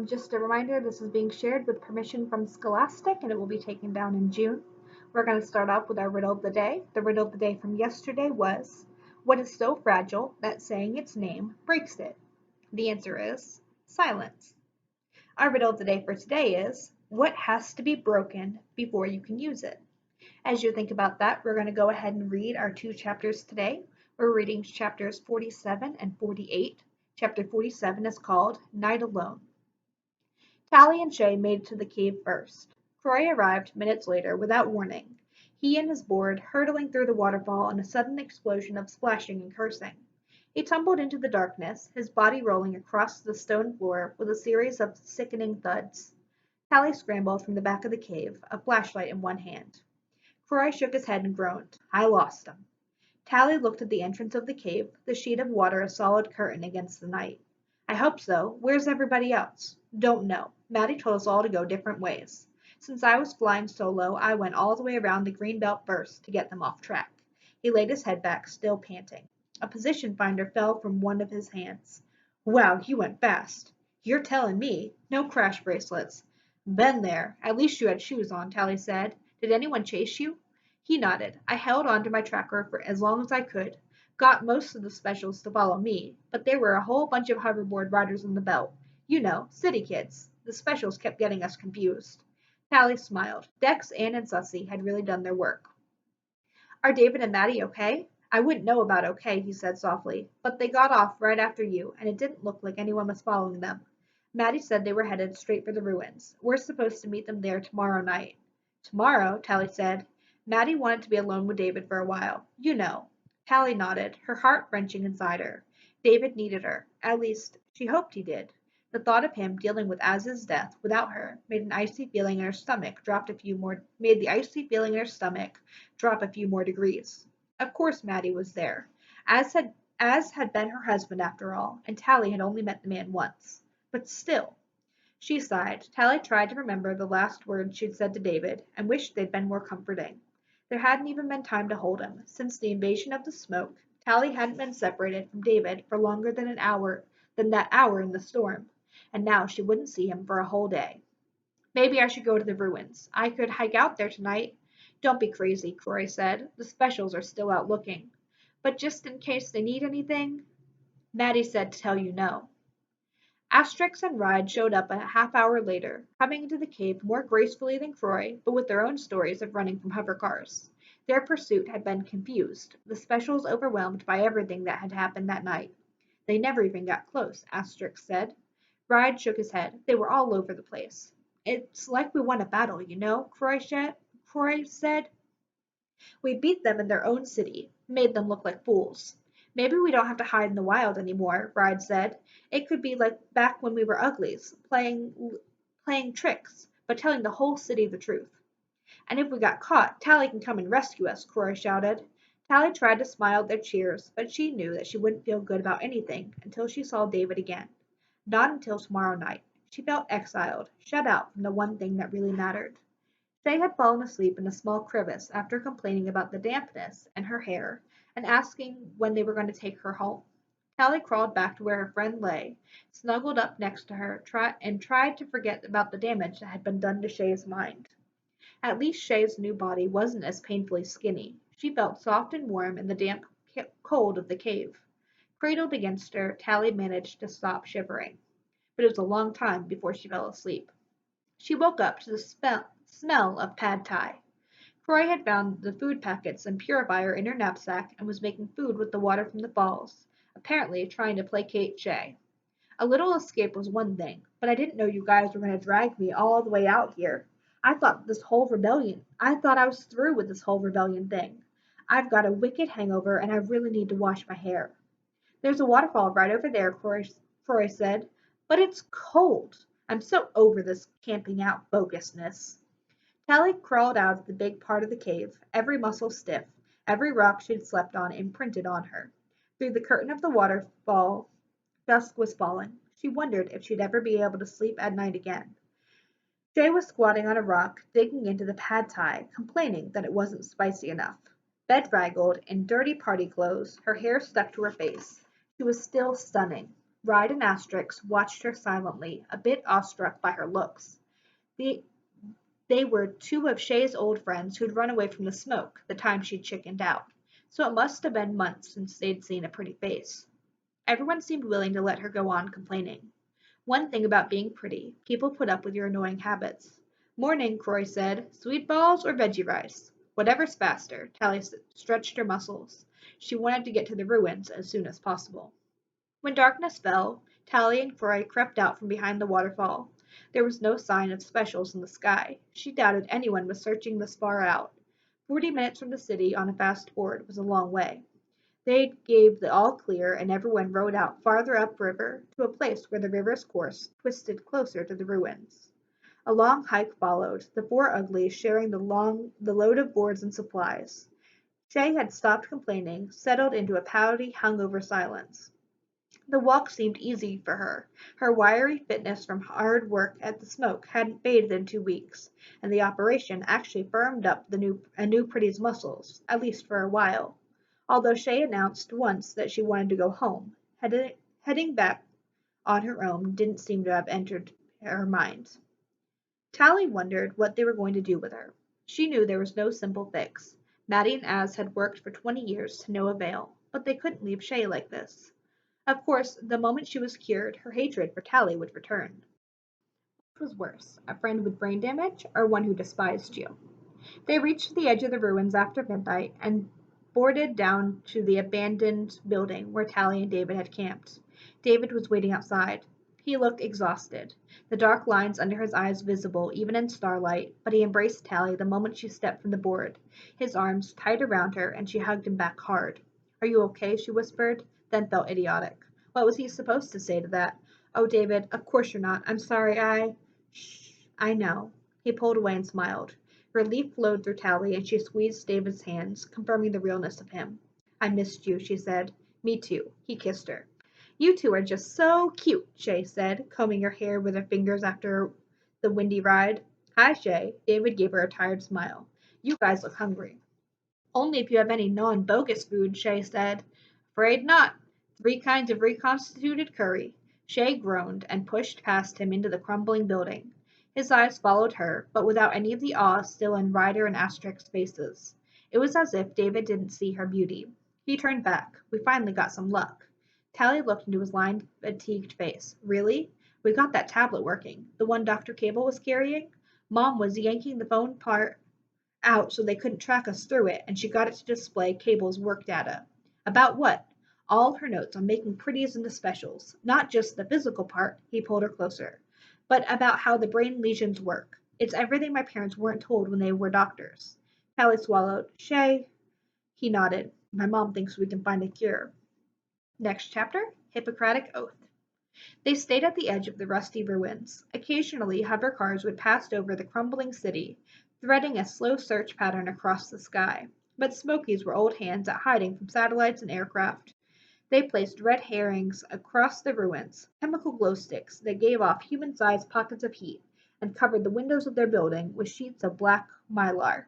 Just a reminder, this is being shared with permission from Scholastic and it will be taken down in June. We're going to start off with our riddle of the day. The riddle of the day from yesterday was, what is so fragile that saying its name breaks it? The answer is silence. Our riddle of the day for today is, what has to be broken before you can use it? As you think about that, we're going to go ahead and read our two chapters today. We're reading chapters 47 and 48. Chapter 47 is called Night Alone. Tally and Shay made it to the cave first. Croy arrived minutes later without warning, he and his board hurtling through the waterfall in a sudden explosion of splashing and cursing. He tumbled into the darkness, his body rolling across the stone floor with a series of sickening thuds. Tally scrambled from the back of the cave, a flashlight in one hand. Croy shook his head and groaned. I lost him. Tally looked at the entrance of the cave, the sheet of water a solid curtain against the night. I hope so. Where's everybody else? Don't know. Maddie told us all to go different ways. Since I was flying solo, I went all the way around the green belt first to get them off track. He laid his head back, still panting. A position finder fell from one of his hands. Wow, you went fast. You're telling me. No crash bracelets. Been there. At least you had shoes on, Tally said. Did anyone chase you? He nodded. I held on to my tracker for as long as I could. Got most of the specials to follow me, but there were a whole bunch of hoverboard riders on the belt. You know, city kids. The specials kept getting us confused. Tally smiled. Dex, Anne, and Sussy had really done their work. Are David and Maddie okay? I wouldn't know about okay, he said softly, but they got off right after you, and it didn't look like anyone was following them. Maddie said they were headed straight for the ruins. We're supposed to meet them there tomorrow night. Tomorrow, Tally said. Maddie wanted to be alone with David for a while. You know. Tally nodded, her heart wrenching inside her. David needed her. At least, she hoped he did. The thought of him dealing with Az's death without her made the icy feeling in her stomach drop a few more degrees. Of course Maddie was there. As had been her husband after all, and Tally had only met the man once. But still. She sighed. Tally tried to remember the last words she'd said to David, and wished they'd been more comforting. There hadn't even been time to hold him. Since the invasion of the smoke, Tally hadn't been separated from David for longer than that hour in the storm, and now she wouldn't see him for a whole day. Maybe I should go to the ruins. I could hike out there tonight. Don't be crazy, Croy said. The specials are still out looking. But just in case they need anything, Maddie said to tell you no. Asterix and Ride showed up a half hour later, coming into the cave more gracefully than Croy, but with their own stories of running from hover cars. Their pursuit had been confused, the specials overwhelmed by everything that had happened that night. They never even got close, Asterix said. Ride shook his head. They were all over the place. It's like we won a battle, you know, Croy said. We beat them in their own city, made them look like fools. Maybe we don't have to hide in the wild anymore, Ride said. It could be like back when we were uglies, playing tricks, but telling the whole city the truth. And if we got caught, Tally can come and rescue us, Cora shouted. Tally tried to smile at their cheers, but she knew that she wouldn't feel good about anything until she saw David again. Not until tomorrow night. She felt exiled, shut out from the one thing that really mattered. Shay had fallen asleep in a small crevice after complaining about the dampness in her hair and asking when they were going to take her home. Tally crawled back to where her friend lay, snuggled up next to her, and tried to forget about the damage that had been done to Shay's mind. At least Shay's new body wasn't as painfully skinny. She felt soft and warm in the damp cold of the cave. Cradled against her, Tally managed to stop shivering, but it was a long time before she fell asleep. She woke up to the smell of pad thai. Croy had found the food packets and purifier in her knapsack and was making food with the water from the falls, apparently trying to placate Shay. A little escape was one thing, but I didn't know you guys were going to drag me all the way out here. I thought I was through with this whole rebellion thing. I've got a wicked hangover and I really need to wash my hair. There's a waterfall right over there, Croy said, but it's cold. I'm so over this camping out bogusness. Tally crawled out of the big part of the cave, every muscle stiff, every rock she'd slept on imprinted on her. Through the curtain of the waterfall, dusk was falling. She wondered if she'd ever be able to sleep at night again. Jay was squatting on a rock, digging into the pad thai, complaining that it wasn't spicy enough. Bedraggled, in dirty party clothes, her hair stuck to her face. She was still stunning. Ride and Asterix watched her silently, a bit awestruck by her looks. They, they were two of Shay's old friends who'd run away from the smoke the time she'd chickened out, so it must have been months since they'd seen a pretty face. Everyone seemed willing to let her go on complaining. One thing about being pretty, people put up with your annoying habits. Morning, Croy said. Sweet balls or veggie rice? Whatever's faster. Tally stretched her muscles. She wanted to get to the ruins as soon as possible. When darkness fell, Tally and Croy crept out from behind the waterfall. There was no sign of specials in the sky. She doubted anyone was searching this far out. 40 minutes from the city on a fast board was a long way. They gave the all clear, and everyone rowed out farther upriver to a place where the river's course twisted closer to the ruins. A long hike followed, the four uglies sharing the load of boards and supplies. Shay had stopped complaining, settled into a pouty, hung-over silence. The walk seemed easy for her. Her wiry fitness from hard work at the smoke hadn't faded in 2 weeks, and the operation actually firmed up a new pretty's muscles, at least for a while. Although Shay announced once that she wanted to go home, heading back on her own didn't seem to have entered her mind. Tally wondered what they were going to do with her. She knew there was no simple fix. Maddie and Az had worked for 20 years to no avail, but they couldn't leave Shay like this. Of course, the moment she was cured, her hatred for Tally would return. Which was worse, a friend with brain damage or one who despised you? They reached the edge of the ruins after midnight and boarded down to the abandoned building where Tally and David had camped. David was waiting outside. He looked exhausted, the dark lines under his eyes visible even in starlight, but he embraced Tally the moment she stepped from the board, his arms tight around her, and she hugged him back hard. Are you okay? She whispered, then felt idiotic. What was he supposed to say to that? Oh, David, of course you're not. I'm sorry, Shh, I know. He pulled away and smiled. Relief flowed through Tally, and she squeezed David's hands, confirming the realness of him. I missed you, she said. Me too. He kissed her. You two are just so cute, Shay said, combing her hair with her fingers after the windy ride. Hi, Shay. David gave her a tired smile. You guys look hungry. Only if you have any non-bogus food, Shay said. Afraid not. 3 kinds of reconstituted curry. Shay groaned and pushed past him into the crumbling building. His eyes followed her, but without any of the awe still in Ryder and Asterix's faces. It was as if David didn't see her beauty. He turned back. We finally got some luck. Tally looked into his lined, fatigued face. Really? We got that tablet working. The one Dr. Cable was carrying? Mom was yanking the phone part out so they couldn't track us through it, and she got it to display Cable's work data. About what? All her notes on making pretties into specials. Not just the physical part, he pulled her closer, but about how the brain lesions work. It's everything my parents weren't told when they were doctors. Tally swallowed. Shay? He nodded. My mom thinks we can find a cure. Next chapter, Hippocratic Oath. They stayed at the edge of the rusty ruins. Occasionally, hover cars would pass over the crumbling city, threading a slow search pattern across the sky. But Smokies were old hands at hiding from satellites and aircraft. They placed red herrings across the ruins, chemical glow sticks that gave off human-sized pockets of heat, and covered the windows of their building with sheets of black mylar.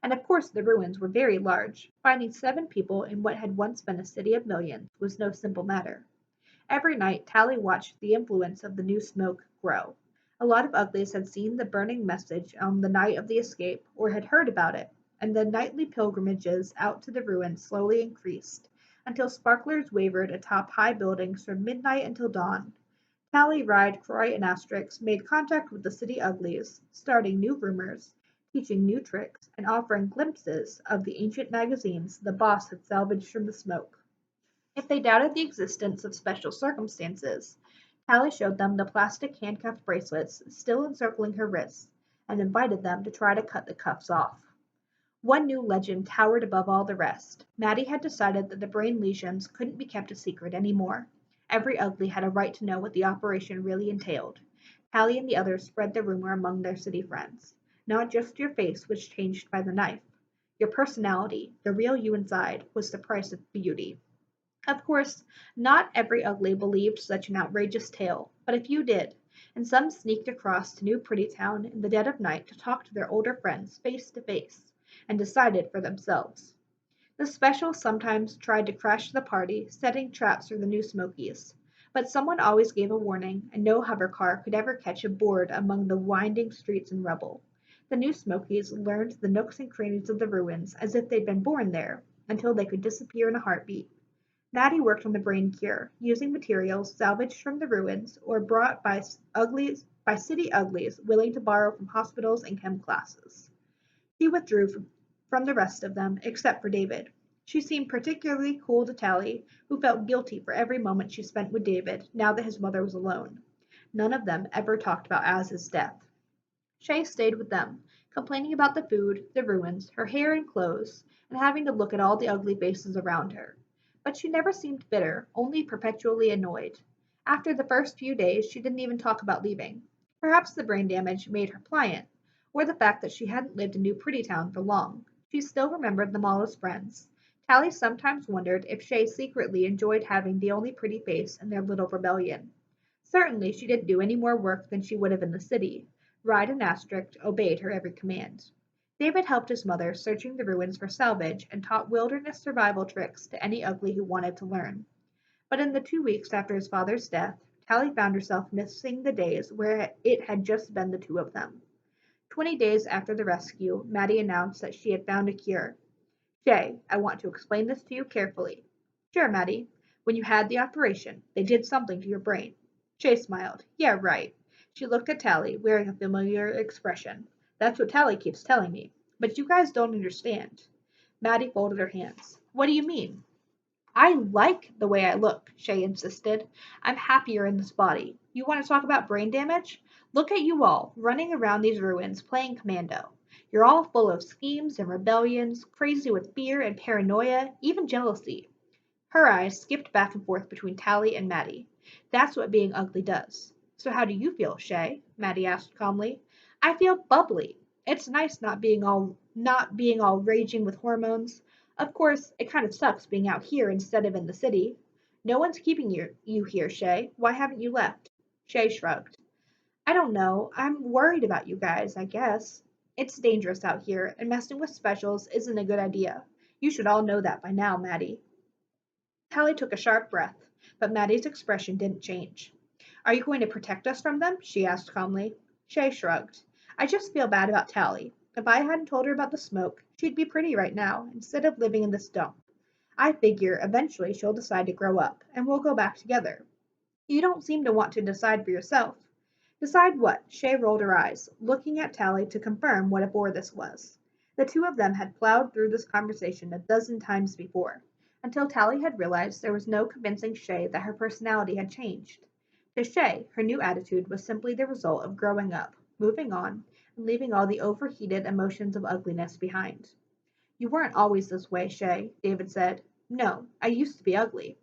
And of course the ruins were very large. Finding 7 people in what had once been a city of millions was no simple matter. Every night Tally watched the influence of the new smoke grow. A lot of uglies had seen the burning message on the night of the escape, or had heard about it, and the nightly pilgrimages out to the ruins slowly increased, until sparklers wavered atop high buildings from midnight until dawn. Tally, Ride, Croy, and Asterix made contact with the city uglies, starting new rumors, teaching new tricks, and offering glimpses of the ancient magazines the boss had salvaged from the smoke. If they doubted the existence of special circumstances, Tally showed them the plastic handcuff bracelets still encircling her wrists, and invited them to try to cut the cuffs off. One new legend towered above all the rest. Maddie had decided that the brain lesions couldn't be kept a secret anymore. Every ugly had a right to know what the operation really entailed. Tally and the others spread the rumor among their city friends. Not just your face was changed by the knife. Your personality, the real you inside, was the price of beauty. Of course, not every ugly believed such an outrageous tale, but a few did, and some sneaked across to New Prettytown in the dead of night to talk to their older friends face to face, and decided for themselves. The special sometimes tried to crash the party, setting traps for the new Smokies, But someone always gave a warning, and no hover car could ever catch a board among the winding streets and rubble. The new Smokies learned the nooks and crannies of the ruins as if they'd been born there, until they could disappear in a heartbeat. Maddie worked on the brain cure, using materials salvaged from the ruins or brought by city uglies willing to borrow from hospitals and chem classes. She withdrew from the rest of them, except for David. She seemed particularly cool to Tally, who felt guilty for every moment she spent with David, now that his mother was alone. None of them ever talked about Az's death. Shay stayed with them, complaining about the food, the ruins, her hair and clothes, and having to look at all the ugly faces around her. But she never seemed bitter, only perpetually annoyed. After the first few days, she didn't even talk about leaving. Perhaps the brain damage made her pliant, or the fact that she hadn't lived in New Prettytown for long. She still remembered them all as friends. Tally sometimes wondered if Shay secretly enjoyed having the only pretty face in their little rebellion. Certainly she didn't do any more work than she would have in the city. Ride and Astrict obeyed her every command. David helped his mother searching the ruins for salvage and taught wilderness survival tricks to any ugly who wanted to learn. But in the 2 weeks after his father's death, Tally found herself missing the days where it had just been the two of them. 20 days after the rescue, Maddie announced that she had found a cure. Shay, I want to explain this to you carefully. Sure, Maddie. When you had the operation, they did something to your brain. Shay smiled. Yeah, right. She looked at Tally, wearing a familiar expression. That's what Tally keeps telling me. But you guys don't understand. Maddie folded her hands. What do you mean? I like the way I look, Shay insisted. I'm happier in this body. You want to talk about brain damage? Look at you all, running around these ruins, playing commando. You're all full of schemes and rebellions, crazy with fear and paranoia, even jealousy. Her eyes skipped back and forth between Tally and Maddie. That's what being ugly does. So how do you feel, Shay? Maddie asked calmly. I feel bubbly. It's nice not being all raging with hormones. Of course, it kind of sucks being out here instead of in the city. No one's keeping you here, Shay. Why haven't you left? Shay shrugged. I don't know. I'm worried about you guys, I guess. It's dangerous out here, and messing with specials isn't a good idea. You should all know that by now, Maddie. Tally took a sharp breath, but Maddie's expression didn't change. Are you going to protect us from them? She asked calmly. Shay shrugged. I just feel bad about Tally. If I hadn't told her about the smoke, she'd be pretty right now, instead of living in this dump. I figure eventually she'll decide to grow up, and we'll go back together. You don't seem to want to decide for yourself. Decide what? Shay rolled her eyes, looking at Tally to confirm what a bore this was. The two of them had plowed through this conversation a dozen times before, until Tally had realized there was no convincing Shay that her personality had changed. To Shay, her new attitude was simply the result of growing up, moving on, and leaving all the overheated emotions of ugliness behind. You weren't always this way, Shay, David said. No, I used to be ugly.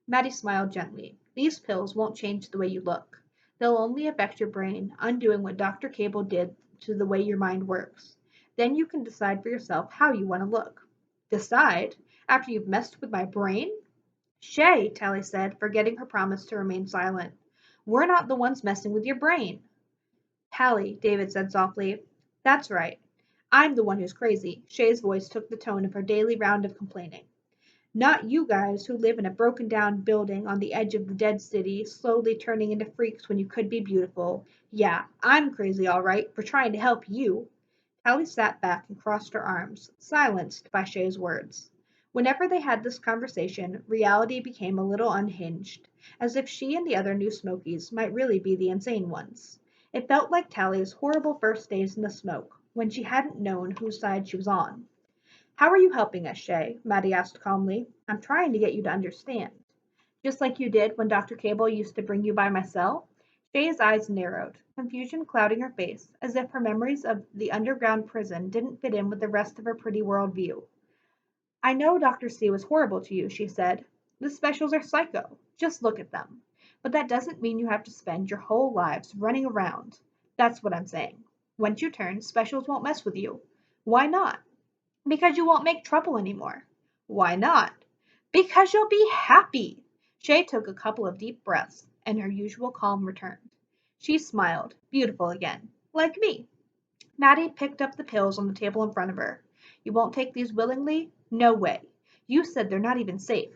Maddie smiled gently. These pills won't change the way you look. They'll only affect your brain, undoing what Dr. Cable did to the way your mind works. Then you can decide for yourself how you want to look. Decide? After you've messed with my brain? Shay, Tally said, forgetting her promise to remain silent. We're not the ones messing with your brain. Tally, David said softly. That's right. I'm the one who's crazy. Shay's voice took the tone of her daily round of complaining. Not you guys who live in a broken down building on the edge of the dead city, slowly turning into freaks when you could be beautiful. Yeah, I'm crazy all right for trying to help you. Tally sat back and crossed her arms, silenced by Shay's words. Whenever they had this conversation, reality became a little unhinged, as if she and the other new Smokies might really be the insane ones. It felt like Tally's horrible first days in the smoke, when she hadn't known whose side she was on. How are you helping us, Shay? Maddie asked calmly. I'm trying to get you to understand. Just like you did when Dr. Cable used to bring you by my cell? Shay's eyes narrowed, confusion clouding her face, as if her memories of the underground prison didn't fit in with the rest of her pretty world view. I know Dr. C was horrible to you, she said. The specials are psycho. Just look at them. But that doesn't mean you have to spend your whole lives running around. That's what I'm saying. Once you turn, specials won't mess with you. Why not? Because you won't make trouble anymore. Why not? Because you'll be happy. Shay took a couple of deep breaths, and her usual calm returned. She smiled, beautiful again, like me. Maddie picked up the pills on the table in front of her. You won't take these willingly? No way. You said they're not even safe.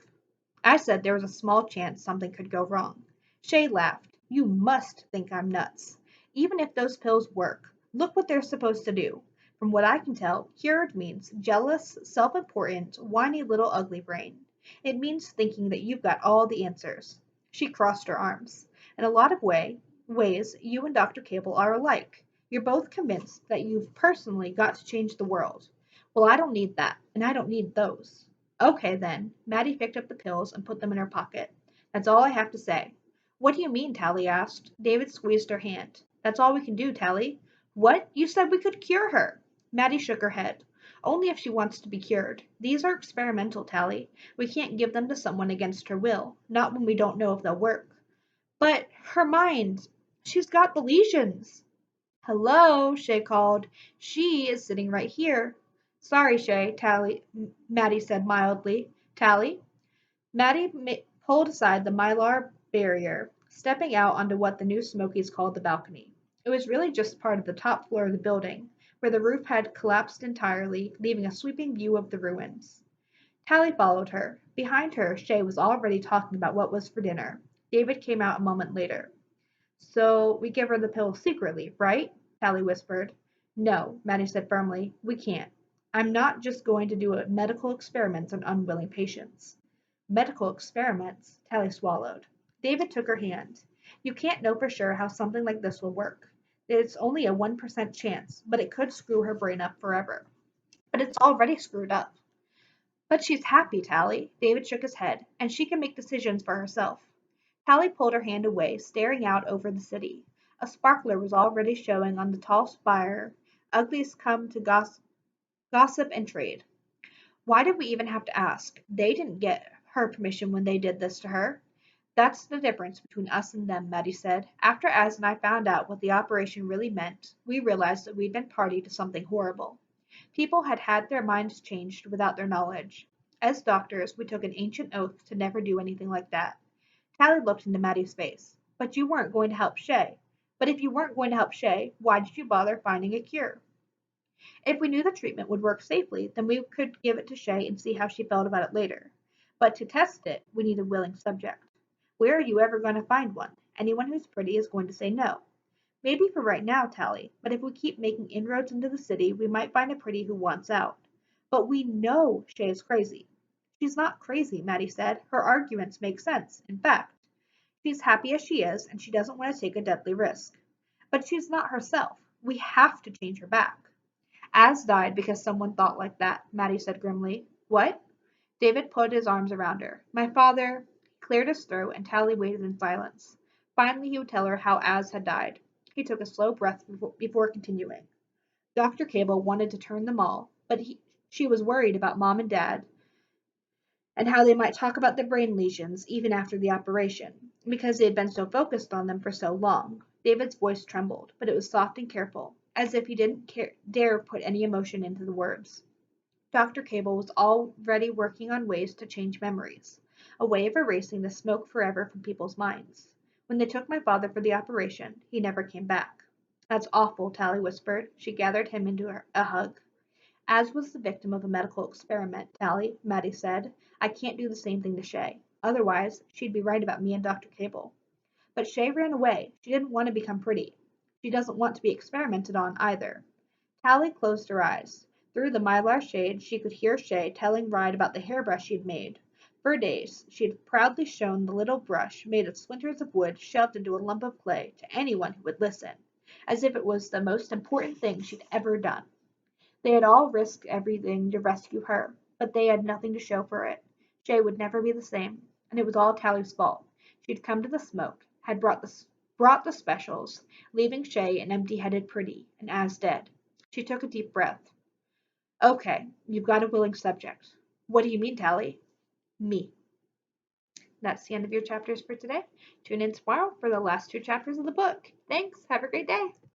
I said there was a small chance something could go wrong. Shay laughed. You must think I'm nuts. Even if those pills work, look what they're supposed to do. From what I can tell, cured means jealous, self-important, whiny little ugly brain. It means thinking that you've got all the answers. She crossed her arms. In a lot of ways, you and Dr. Cable are alike. You're both convinced that you've personally got to change the world. Well, I don't need that, and I don't need those. Okay, then. Maddie picked up the pills and put them in her pocket. That's all I have to say. What do you mean? Tally asked. David squeezed her hand. That's all we can do, Tally. What? You said we could cure her. Maddie shook her head. Only if she wants to be cured. These are experimental, Tally. We can't give them to someone against her will, not when we don't know if they'll work. But her mind, she's got the lesions. Hello, Shay called. She is sitting right here. Sorry, Shay, Maddie said mildly. Tally? Maddie pulled aside the mylar barrier, stepping out onto what the new Smokies called the balcony. It was really just part of the top floor of the building, where the roof had collapsed entirely, leaving a sweeping view of the ruins. Tally followed her. Behind her, Shay was already talking about what was for dinner. David came out a moment later. So we give her the pill secretly, right? Tally whispered. No, Maddie said firmly. We can't. I'm not just going to do medical experiments on unwilling patients. Medical experiments? Tally swallowed. David took her hand. You can't know for sure how something like this will work. It's only a 1% chance, but it could screw her brain up forever. But it's already screwed up. But she's happy, Tally. David shook his head, and she can make decisions for herself. Tally pulled her hand away, staring out over the city. A sparkler was already showing on the tall spire. Uglies come to gossip and trade. Why did we even have to ask? They didn't get her permission when they did this to her. That's the difference between us and them, Maddie said. After Az and I found out what the operation really meant, we realized that we'd been party to something horrible. People had had their minds changed without their knowledge. As doctors, we took an ancient oath to never do anything like that. Tally looked into Maddie's face. But you weren't going to help Shay. But if you weren't going to help Shay, why did you bother finding a cure? If we knew the treatment would work safely, then we could give it to Shay and see how she felt about it later. But to test it, we need a willing subject. Where are you ever going to find one? Anyone who's pretty is going to say no. Maybe for right now, Tally, but if we keep making inroads into the city, we might find a pretty who wants out. But we know Shay is crazy. She's not crazy, Maddie said. Her arguments make sense. In fact, she's happy as she is, and she doesn't want to take a deadly risk. But she's not herself. We have to change her back. Az died because someone thought like that, Maddie said grimly. What? David put his arms around her. My father cleared his throat, and Tally waited in silence. Finally, he would tell her how Az had died. He took a slow breath before continuing. Dr. Cable wanted to turn them all, but she was worried about Mom and Dad and how they might talk about the brain lesions even after the operation, because they had been so focused on them for so long. David's voice trembled, but it was soft and careful, as if he didn't dare put any emotion into the words. Dr. Cable was already working on ways to change memories, a way of erasing the smoke forever from people's minds. When they took my father for the operation, he never came back. That's awful, Tally whispered. She gathered him into a hug. Az was the victim of a medical experiment, Tally, Maddie said. I can't do the same thing to Shay. Otherwise, she'd be right about me and Dr. Cable. But Shay ran away. She didn't want to become pretty. She doesn't want to be experimented on either. Tally closed her eyes. Through the mylar shade, she could hear Shay telling Ride about the hairbrush she'd made. For days, she had proudly shown the little brush made of splinters of wood shoved into a lump of clay to anyone who would listen, as if it was the most important thing she'd ever done. They had all risked everything to rescue her, but they had nothing to show for it. Shay would never be the same, and it was all Tally's fault. She'd come to the smoke, had brought the specials, leaving Shay an empty-headed pretty, and Az dead. She took a deep breath. Okay, you've got a willing subject. What do you mean, Tally? Me. That's the end of your chapters for today. Tune in tomorrow for the last two chapters of the book. Thanks. Have a great day.